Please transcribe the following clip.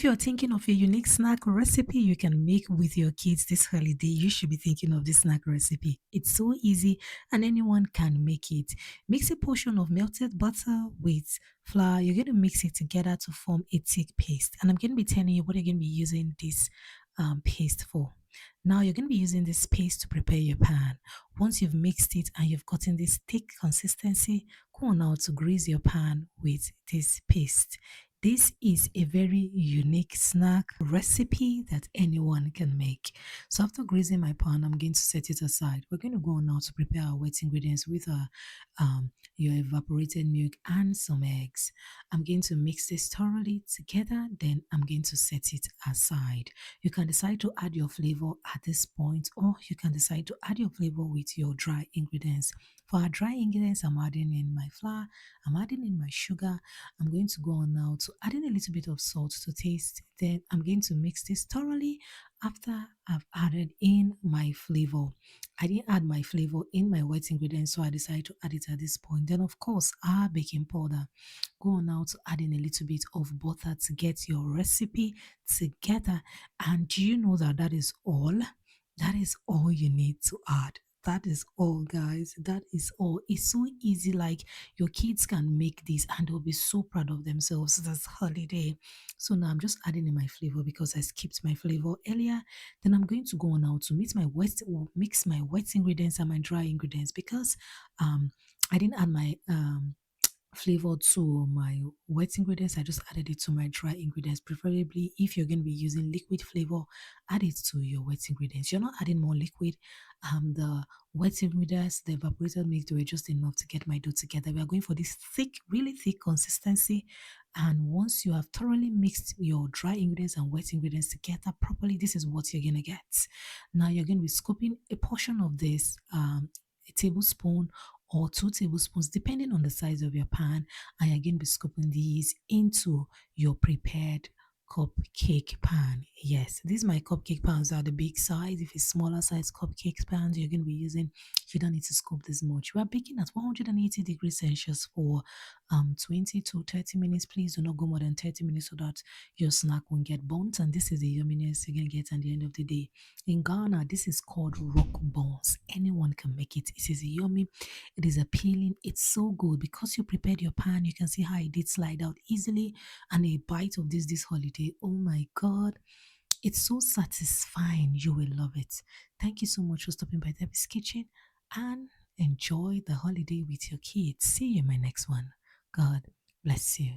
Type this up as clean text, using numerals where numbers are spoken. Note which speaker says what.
Speaker 1: If you're thinking of a unique snack recipe you can make with your kids this holiday, you should be thinking of this snack recipe. It's so easy and anyone can make it. Mix a portion of melted butter with flour. You're going to mix it together to form a thick paste. And I'm going to be telling you what you're going to be using this paste for. Now you're going to be using this paste to prepare your pan. Once you've mixed it and you've gotten this thick consistency, go on now to grease your pan with this paste. This is a very unique snack recipe that anyone can make. So after greasing my pan, I'm going to set it aside. We're going to go on now to prepare our wet ingredients with your evaporated milk and some eggs. I'm going to mix this thoroughly together, then I'm going to set it aside. You can decide to add your flavor at this point, or you can decide to add your flavor with your dry ingredients. For our dry ingredients, I'm adding in my flour, I'm adding in my sugar. I'm going to go on now to adding a little bit of salt to taste. Then I'm going to mix this thoroughly after I've added in my flavor. I didn't add my flavor in my wet ingredients, so I decided to add it at this point. Then, of course, our baking powder. Go on now to add in a little bit of butter to get your recipe together. And do you know that that is all? That is all you need to add. That is all, guys. That is all. It's so easy. Like your kids can make this and they'll be so proud of themselves this holiday. So now I'm just adding in my flavor because I skipped my flavor earlier. Then I'm going to go on now to mix my wet ingredients and my dry ingredients because I didn't add my flavor to my wet ingredients. I just added it to my dry ingredients. Preferably, if you're going to be using liquid flavor, add it to your wet ingredients. You're not adding more liquid. The wet ingredients, the evaporated milk, they were just enough to get my dough together. We are going for this thick, really thick consistency. And once you have thoroughly mixed your dry ingredients and wet ingredients together properly, this is what you're gonna get. Now you're going to be scooping a portion of this, a tablespoon or 2 tablespoons, depending on the size of your pan. And again, be scooping these into your prepared cupcake pan. Yes, these my cupcake pans are the big size. If it's smaller size cupcake pans you're going to be using, you don't need to scoop this much. We are baking at 180 degrees Celsius for 20 to 30 minutes. Please do not go more than 30 minutes so that your snack won't get burnt. And this is the yumminess you're going to get at the end of the day. In Ghana, this is called rock buns. Anyone can make it. It is yummy, it is appealing, it's so good because you prepared your pan. You can see how it did slide out easily, and a bite of this holiday, oh my god, it's so satisfying. You will love it. Thank you so much for stopping by Debbie's Kitchen, and enjoy the holiday with your kids. See you in my next one. God bless you.